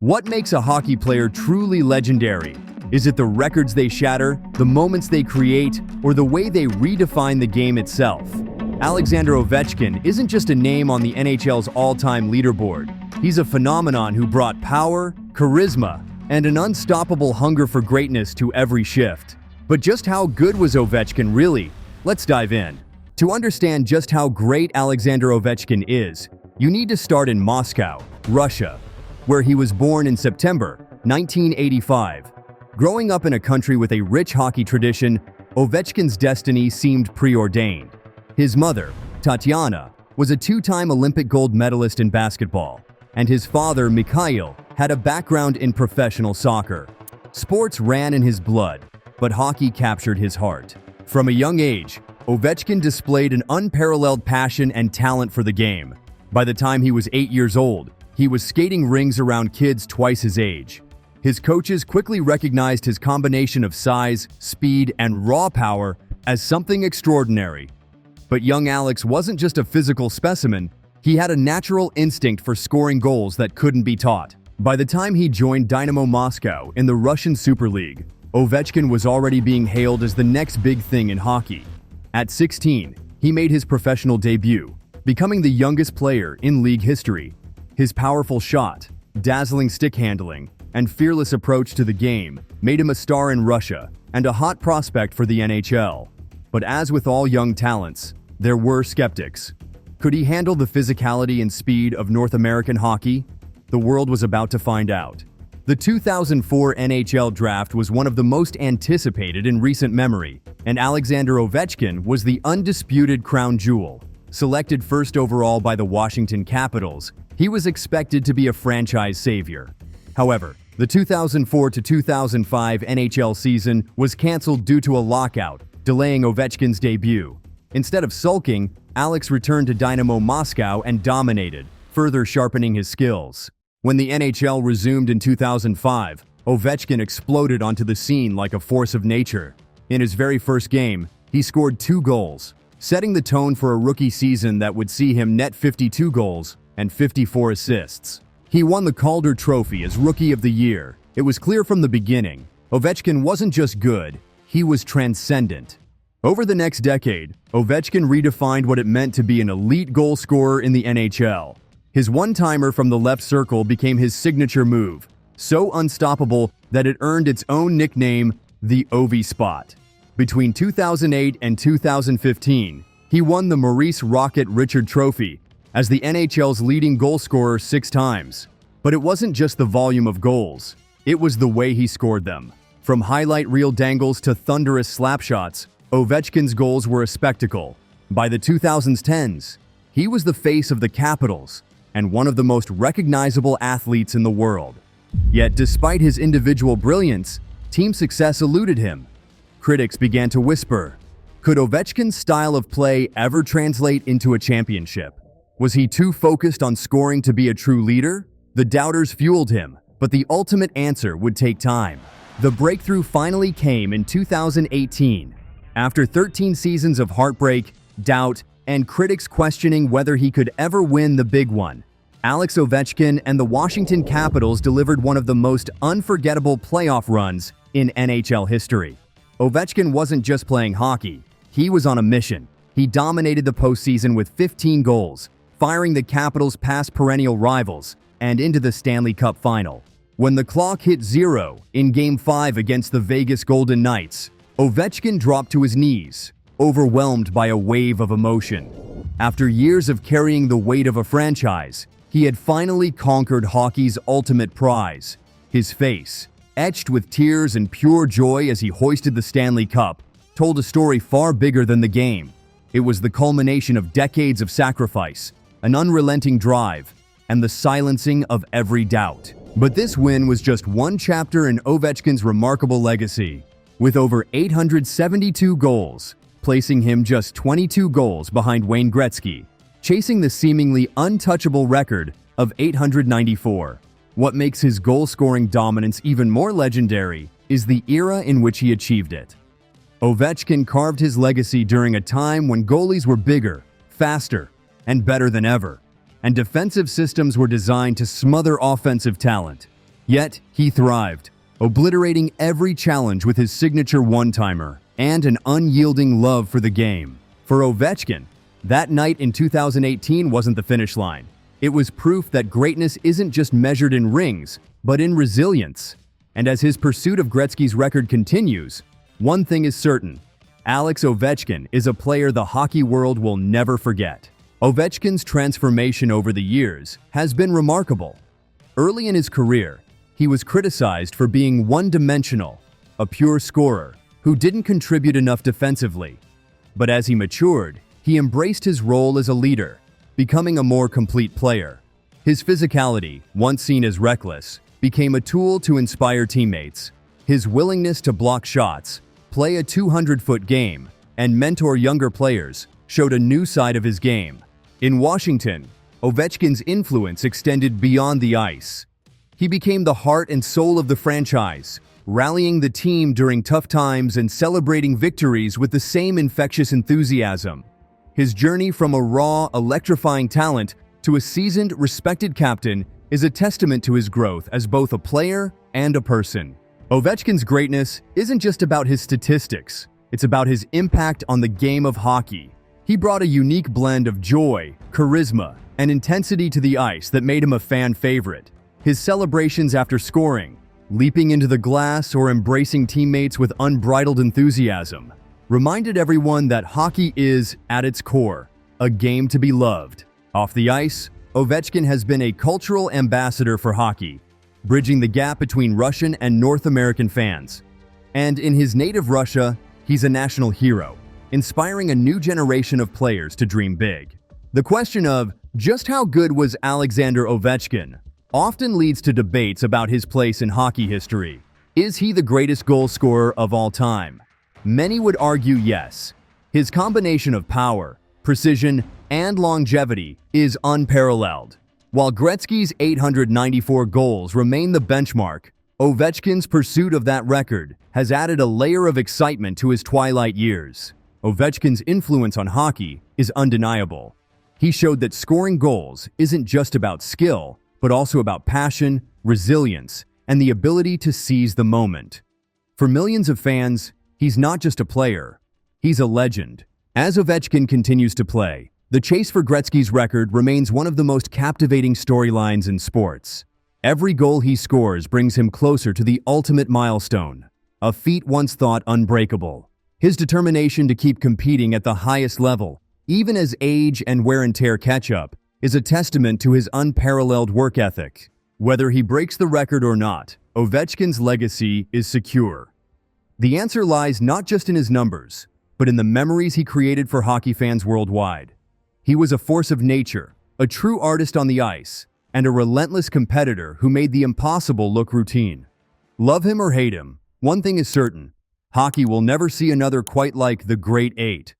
What makes a hockey player truly legendary? Is it the records they shatter, the moments they create, or the way they redefine the game itself? Alexander Ovechkin isn't just a name on the NHL's all-time leaderboard. He's a phenomenon who brought power, charisma, and an unstoppable hunger for greatness to every shift. But just how good was Ovechkin really? Let's dive in. To understand just how great Alexander Ovechkin is, you need to start in Moscow, Russia, where he was born in September 1985. Growing up in a country with a rich hockey tradition, Ovechkin's destiny seemed preordained. His mother, Tatiana, was a two-time Olympic gold medalist in basketball, and his father, Mikhail, had a background in professional soccer. Sports ran in his blood, but hockey captured his heart. From a young age, Ovechkin displayed an unparalleled passion and talent for the game. By the time he was 8 years old, he was skating rings around kids twice his age. His coaches quickly recognized his combination of size, speed, and raw power as something extraordinary. But young Alex wasn't just a physical specimen, he had a natural instinct for scoring goals that couldn't be taught. By the time he joined Dynamo Moscow in the Russian Super League, Ovechkin was already being hailed as the next big thing in hockey. At 16, he made his professional debut, becoming the youngest player in league history. His powerful shot, dazzling stick handling, and fearless approach to the game made him a star in Russia and a hot prospect for the NHL. But as with all young talents, there were skeptics. Could he handle the physicality and speed of North American hockey? The world was about to find out. The 2004 NHL draft was one of the most anticipated in recent memory, and Alexander Ovechkin was the undisputed crown jewel. Selected first overall by the Washington Capitals, he was expected to be a franchise savior. However, the 2004-2005 NHL season was canceled due to a lockout, delaying Ovechkin's debut. Instead of sulking, Alex returned to Dynamo Moscow and dominated, further sharpening his skills. When the NHL resumed in 2005, Ovechkin exploded onto the scene like a force of nature. In his very first game, he scored 2 goals, setting the tone for a rookie season that would see him net 52 goals and 54 assists. He won the Calder Trophy as Rookie of the Year. It was clear from the beginning, Ovechkin wasn't just good, he was transcendent. Over the next decade, Ovechkin redefined what it meant to be an elite goal scorer in the NHL. His one-timer from the left circle became his signature move, so unstoppable that it earned its own nickname, the Ovi Spot. Between 2008 and 2015, he won the Maurice "Rocket" Richard Trophy as the NHL's leading goal scorer 6 times. But it wasn't just the volume of goals, it was the way he scored them. From highlight reel dangles to thunderous slap shots, Ovechkin's goals were a spectacle. By the 2010s, he was the face of the Capitals and one of the most recognizable athletes in the world. Yet despite his individual brilliance, team success eluded him. Critics began to whisper, could Ovechkin's style of play ever translate into a championship? Was he too focused on scoring to be a true leader? The doubters fueled him, but the ultimate answer would take time. The breakthrough finally came in 2018. After 13 seasons of heartbreak, doubt, and critics questioning whether he could ever win the big one, Alex Ovechkin and the Washington Capitals delivered one of the most unforgettable playoff runs in NHL history. Ovechkin wasn't just playing hockey, he was on a mission. He dominated the postseason with 15 goals, firing the Capitals past perennial rivals and into the Stanley Cup final. When the clock hit 0 in Game 5 against the Vegas Golden Knights, Ovechkin dropped to his knees, overwhelmed by a wave of emotion. After years of carrying the weight of a franchise, he had finally conquered hockey's ultimate prize. His face, etched with tears and pure joy as he hoisted the Stanley Cup, told a story far bigger than the game. It was the culmination of decades of sacrifice, an unrelenting drive, and the silencing of every doubt. But this win was just one chapter in Ovechkin's remarkable legacy. With over 872 goals, placing him just 22 goals behind Wayne Gretzky, chasing the seemingly untouchable record of 894. What makes his goal-scoring dominance even more legendary is the era in which he achieved it. Ovechkin carved his legacy during a time when goalies were bigger, faster, and better than ever, and defensive systems were designed to smother offensive talent. Yet, he thrived, obliterating every challenge with his signature one-timer and an unyielding love for the game. For Ovechkin, that night in 2018 wasn't the finish line. It was proof that greatness isn't just measured in rings, but in resilience. And as his pursuit of Gretzky's record continues, one thing is certain: Alex Ovechkin is a player the hockey world will never forget. Ovechkin's transformation over the years has been remarkable. Early in his career, he was criticized for being one-dimensional, a pure scorer who didn't contribute enough defensively. But as he matured, he embraced his role as a leader, becoming a more complete player. His physicality, once seen as reckless, became a tool to inspire teammates. His willingness to block shots, play a 200-foot game, and mentor younger players showed a new side of his game. In Washington, Ovechkin's influence extended beyond the ice. He became the heart and soul of the franchise, rallying the team during tough times and celebrating victories with the same infectious enthusiasm. His journey from a raw, electrifying talent to a seasoned, respected captain is a testament to his growth as both a player and a person. Ovechkin's greatness isn't just about his statistics, it's about his impact on the game of hockey. He brought a unique blend of joy, charisma, and intensity to the ice that made him a fan favorite. His celebrations after scoring, leaping into the glass, or embracing teammates with unbridled enthusiasm reminded everyone that hockey is, at its core, a game to be loved. Off the ice, Ovechkin has been a cultural ambassador for hockey, bridging the gap between Russian and North American fans. And in his native Russia, he's a national hero, inspiring a new generation of players to dream big. The question of just how good was Alexander Ovechkin often leads to debates about his place in hockey history. Is he the greatest goal scorer of all time? Many would argue yes. His combination of power, precision, and longevity is unparalleled. While Gretzky's 894 goals remain the benchmark, Ovechkin's pursuit of that record has added a layer of excitement to his twilight years. Ovechkin's influence on hockey is undeniable. He showed that scoring goals isn't just about skill, but also about passion, resilience, and the ability to seize the moment. For millions of fans, he's not just a player, he's a legend. As Ovechkin continues to play, the chase for Gretzky's record remains one of the most captivating storylines in sports. Every goal he scores brings him closer to the ultimate milestone, a feat once thought unbreakable. His determination to keep competing at the highest level, even as age and wear and tear catch up, is a testament to his unparalleled work ethic. Whether he breaks the record or not, Ovechkin's legacy is secure. The answer lies not just in his numbers, but in the memories he created for hockey fans worldwide. He was a force of nature, a true artist on the ice, and a relentless competitor who made the impossible look routine. Love him or hate him, one thing is certain: hockey will never see another quite like the Great Eight.